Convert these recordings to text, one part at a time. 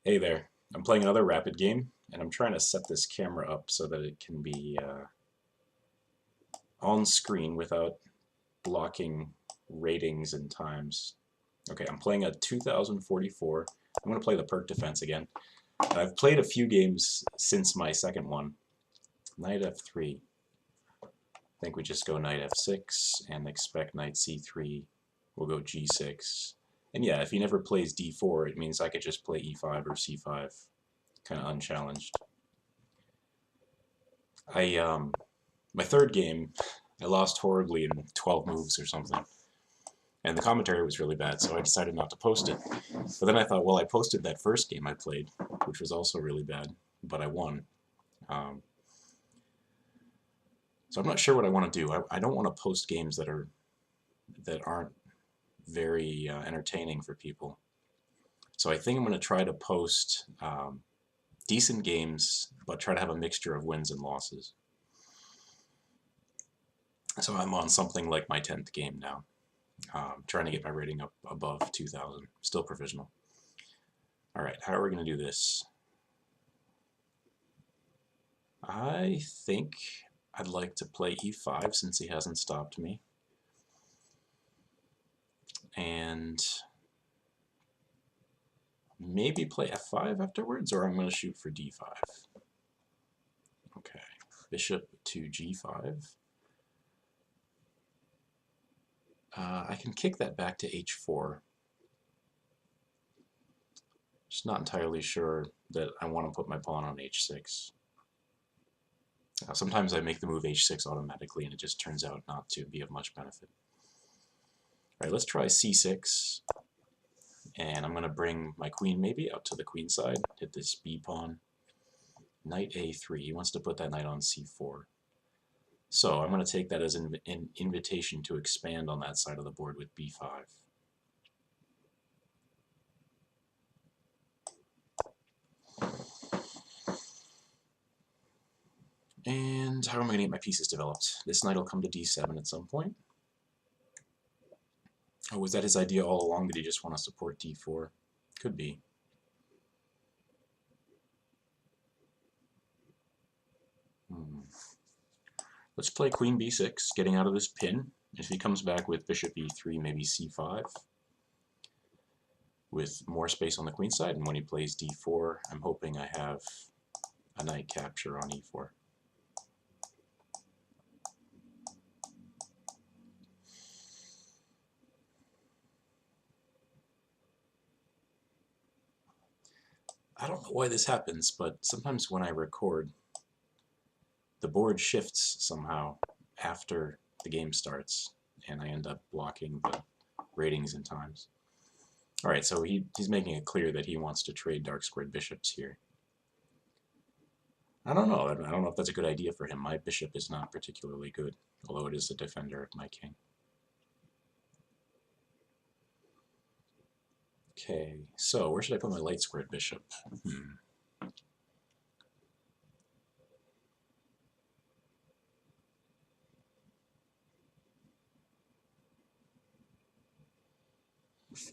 Hey there, I'm playing another rapid game, and I'm trying to set this camera up so that it can be on screen without blocking ratings and times. Okay, I'm playing a 2044. I'm going to play the perk defense again. And I've played a few games since my second one. Knight f3. I think we just go knight f6 and expect knight c3. We'll go g6. And yeah, if he never plays d4, it means I could just play e5 or c5. Kind of unchallenged. My third game, I lost horribly in 12 moves or something, and the commentary was really bad, so I decided not to post it. But then I thought, well, I posted that first game I played, which was also really bad, but I won. Um, so I'm not sure what I want to do. I don't want to post games that aren't very entertaining for people. So I think I'm going to try to post decent games, but try to have a mixture of wins and losses. So I'm on something like my 10th game now, trying to get my rating up above 2,000, still provisional. All right, how are we going to do this? I think I'd like to play e5 since he hasn't stopped me. And maybe play f5 afterwards, or I'm going to shoot for d5. Okay, bishop to g5. I can kick that back to h4. Just not entirely sure that I want to put my pawn on h6. Sometimes I make the move h6 automatically and it just turns out not to be of much benefit. Alright, let's try c6. And I'm going to bring my queen maybe out to the queen side, hit this b pawn. Knight a3. He wants to put that knight on c4. So I'm going to take that as an invitation to expand on that side of the board with b5. And how am I going to get my pieces developed? This knight will come to d7 at some point. Oh, was that his idea all along? Did he just want to support d4? Could be. Let's play queen b6, getting out of this pin. If he comes back with bishop e3, maybe c5, with more space on the queen side, and when he plays d4, I'm hoping I have a knight capture on e4. I don't know why this happens, but sometimes when I record, the board shifts somehow after the game starts, and I end up blocking the ratings and times. Alright, so he's making it clear that he wants to trade dark squared bishops here. I don't know. I don't know if that's a good idea for him. My bishop is not particularly good, although it is the defender of my king. Okay, so where should I put my light squared bishop?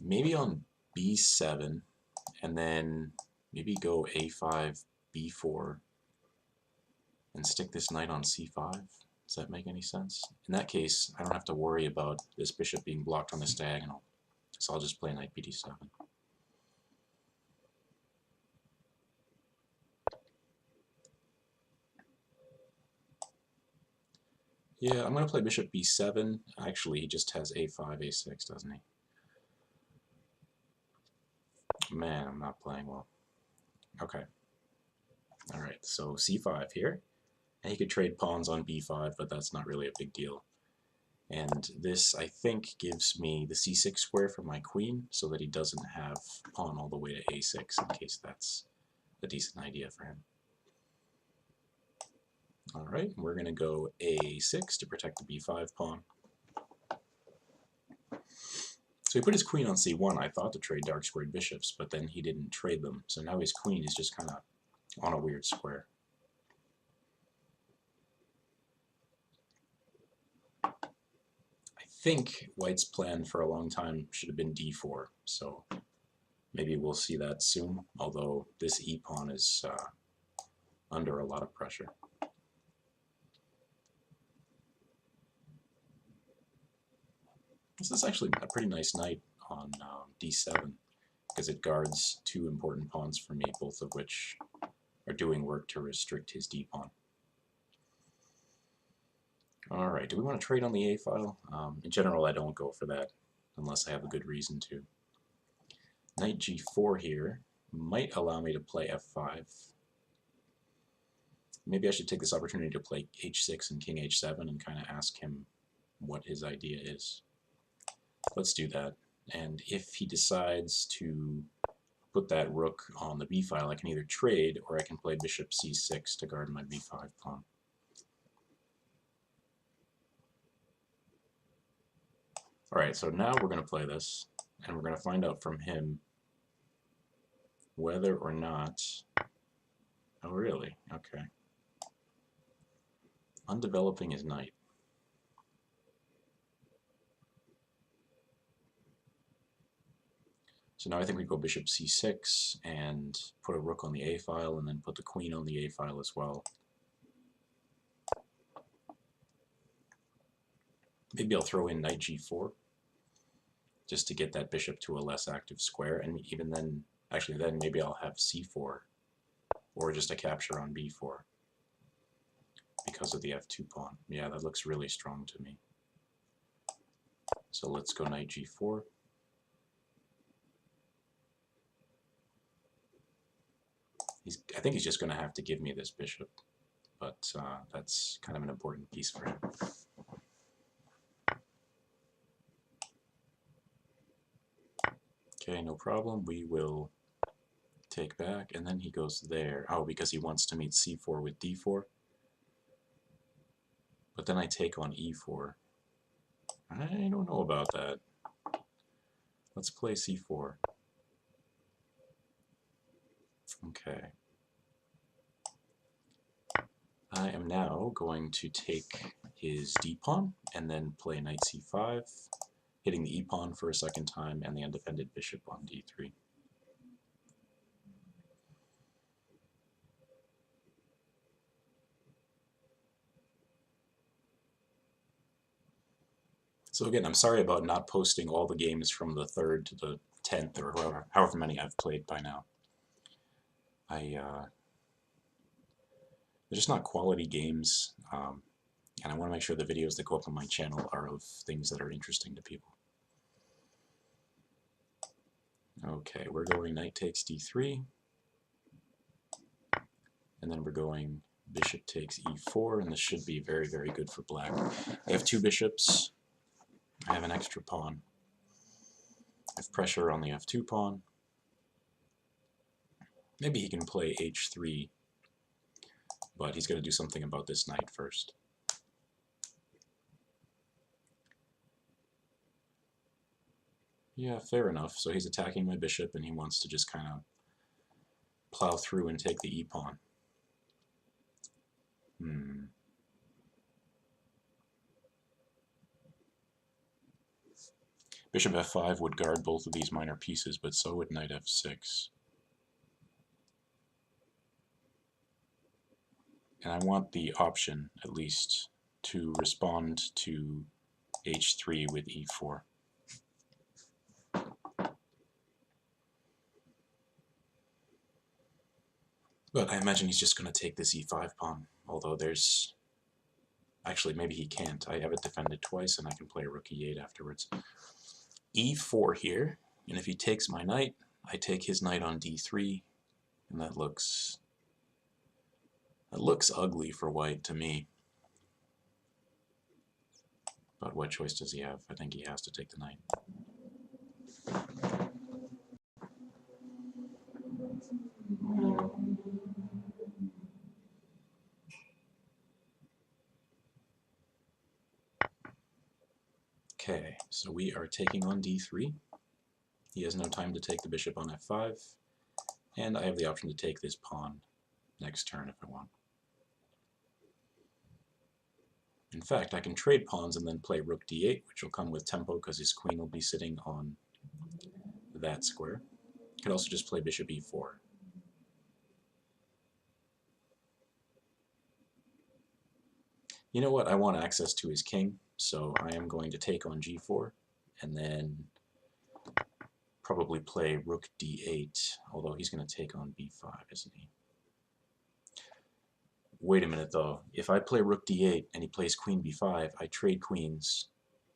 Maybe on b7, and then maybe go a5, b4, and stick this knight on c5. Does that make any sense? In that case, I don't have to worry about this bishop being blocked on this diagonal, so I'll just play knight bd7. Yeah, I'm going to play bishop b7. Actually, he just has a5, a6, doesn't he? Man, I'm not playing well. Okay. Alright, so c5 here. And he could trade pawns on b5, but that's not really a big deal. And this, I think, gives me the c6 square for my queen, so that he doesn't have pawn all the way to a6, in case that's a decent idea for him. Alright, we're going to go a6 to protect the b5 pawn. So he put his queen on c1. I thought to trade dark squared bishops, but then he didn't trade them. So now his queen is just kind of on a weird square. I think white's plan for a long time should have been d4. So Maybe we'll see that soon, although this e-pawn is under a lot of pressure. This is actually a pretty nice knight on d7, because it guards two important pawns for me, both of which are doing work to restrict his d-pawn. Alright, do we want to trade on the a file? In general, I don't go for that, unless I have a good reason to. Knight g4 here might allow me to play f5. Maybe I should take this opportunity to play h6 and king h7 and kind of ask him what his idea is. Let's do that. And if he decides to put that rook on the b file, I can either trade or I can play bishop c6 to guard my b5 pawn. Alright, so now we're going to play this, and we're going to find out from him whether or not... Oh, really? Okay. Undeveloping his knight. So now I think we go bishop c6 and put a rook on the a file and then put the queen on the a file as well. Maybe I'll throw in knight g4 just to get that bishop to a less active square, and even then, actually then maybe I'll have c4 or just a capture on b4 because of the f2 pawn. Yeah, that looks really strong to me. So let's go knight g4. I think he's just going to have to give me this bishop, but that's kind of an important piece for him. Okay, no problem. We will take back, and then he goes there. Oh, because he wants to meet c4 with d4. But then I take on e4. I don't know about that. Let's play c4. Okay. I am now going to take his d-pawn and then play knight c5, hitting the e-pawn for a second time and the undefended bishop on d3. So again, I'm sorry about not posting all the games from the 3rd to the 10th or however many I've played by now. They're just not quality games, and I want to make sure the videos that go up on my channel are of things that are interesting to people. Okay, we're going knight takes d3, and then we're going bishop takes e4, and this should be very, very good for black. I have two bishops. I have an extra pawn. I have pressure on the f2 pawn. Maybe he can play h3, but he's going to do something about this knight first. Yeah, fair enough. So he's attacking my bishop, and he wants to just kind of plow through and take the e-pawn. Bishop f5 would guard both of these minor pieces, but so would knight f6. And I want the option, at least, to respond to h3 with e4. But I imagine he's just going to take this e5 pawn, although there's... Actually, maybe he can't. I have it defended twice, and I can play rook e8 afterwards. e4 here, and if he takes my knight, I take his knight on d3, and that looks ugly for white to me. But what choice does he have? I think he has to take the knight. Okay, so we are taking on d3. He has no time to take the bishop on f5, and I have the option to take this pawn next turn if I want. In fact, I can trade pawns and then play rook d8, which will come with tempo because his queen will be sitting on that square. Could also just play bishop e4. You know what? I want access to his king, so I am going to take on g4, and then probably play rook d8, although he's going to take on b5, isn't he? Wait a minute, though. If I play rook d8 and he plays queen b5, I trade queens,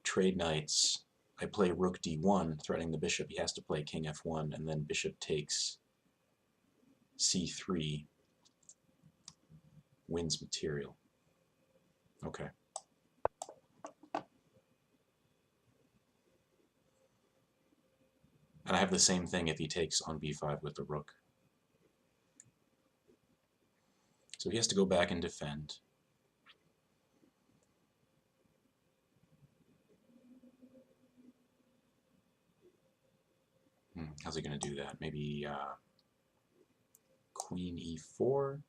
trade knights, I play rook d1, threatening the bishop. He has to play king f1, and then bishop takes c3, wins material. Okay. And I have the same thing if he takes on b5 with the rook. So he has to go back and defend. How's he going to do that? Maybe queen e4,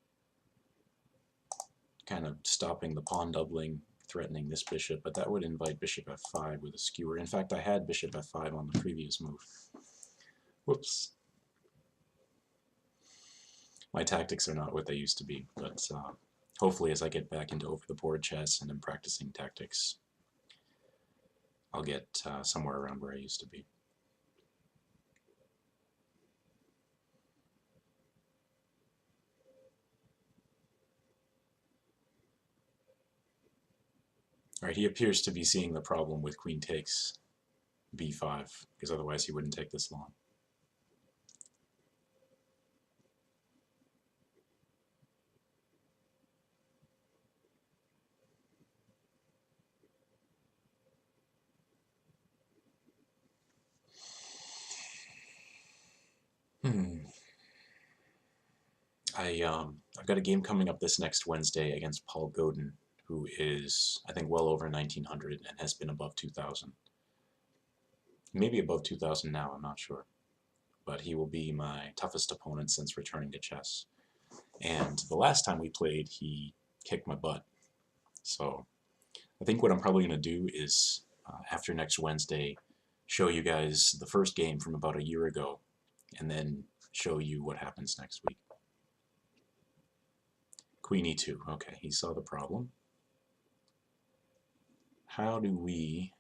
kind of stopping the pawn doubling, threatening this bishop, but that would invite bishop f5 with a skewer. In fact, I had bishop f5 on the previous move. Whoops. My tactics are not what they used to be, but hopefully as I get back into over-the-board chess and I'm practicing tactics, I'll get somewhere around where I used to be. Alright, he appears to be seeing the problem with queen takes b5, because otherwise he wouldn't take this long. I've got a game coming up this next Wednesday against Paul Godin, who is, I think, well over 1900 and has been above 2000. Maybe above 2000 now, I'm not sure. But he will be my toughest opponent since returning to chess. And the last time we played, he kicked my butt. So I think what I'm probably going to do is, after next Wednesday, show you guys the first game from about a year ago, and then show you what happens next week. Queen e2. Okay, he saw the problem. How do we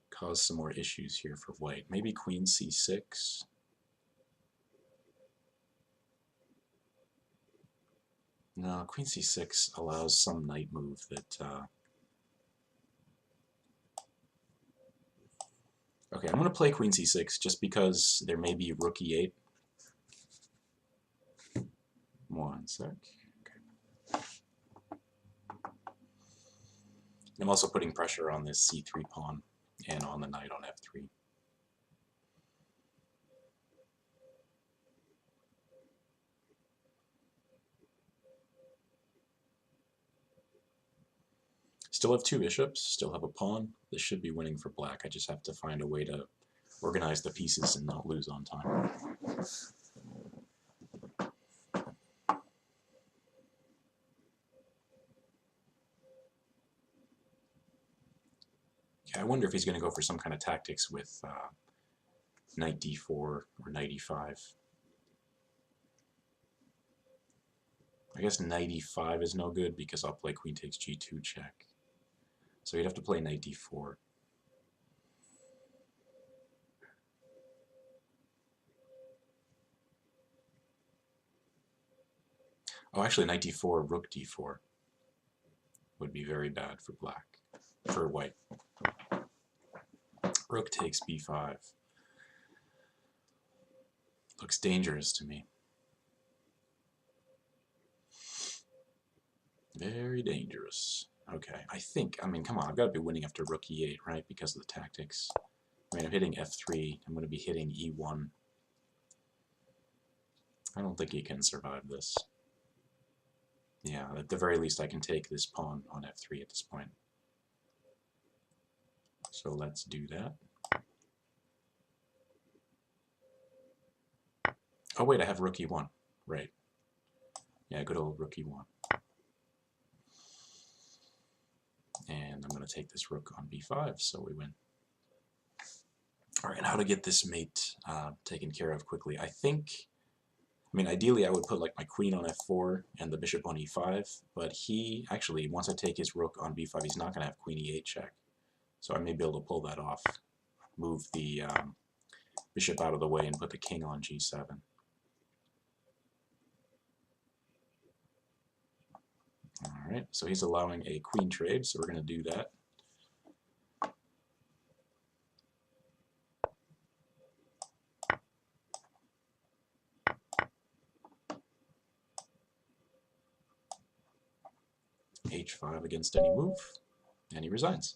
cause some more issues here for white? Maybe queen c6. No, queen c6 allows some knight move that... Okay, I'm going to play queen c6 just because there may be rook e8. One sec. Okay. I'm also putting pressure on this c3 pawn and on the knight on f3. Still have two bishops, still have a pawn. This should be winning for black. I just have to find a way to organize the pieces and not lose on time. Yeah, I wonder if he's going to go for some kind of tactics with knight d4 or knight e5. I guess knight e5 is no good because I'll play queen takes g2 check. So you'd have to play knight d4. Oh, actually, knight d4, rook d4 would be very bad for black, for white. Rook takes b5. Looks dangerous to me. Very dangerous. Okay, I mean, come on, I've got to be winning after rook e8, right, because of the tactics. I mean, I'm hitting f3, I'm going to be hitting e1. I don't think he can survive this. Yeah, at the very least I can take this pawn on f3 at this point. So let's do that. Oh wait, I have rook e1. Right. Yeah, good old rook e1. And I'm going to take this rook on b5, so we win. Alright, and how to get this mate taken care of quickly. I mean, ideally I would put like my queen on f4 and the bishop on e5, but he, actually, once I take his rook on b5, he's not going to have queen e8 check. So I may be able to pull that off, move the bishop out of the way and put the king on g7. Alright, so he's allowing a queen trade, so we're going to do that. h5 against any move, and he resigns.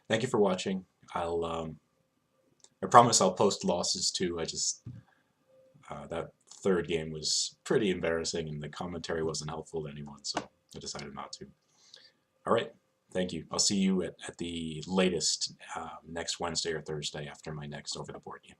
Thank you for watching. I promise I'll post losses too. That third game was pretty embarrassing and the commentary wasn't helpful to anyone, so I decided not to. Alright, thank you. I'll see you at the latest next Wednesday or Thursday after my next over the board game.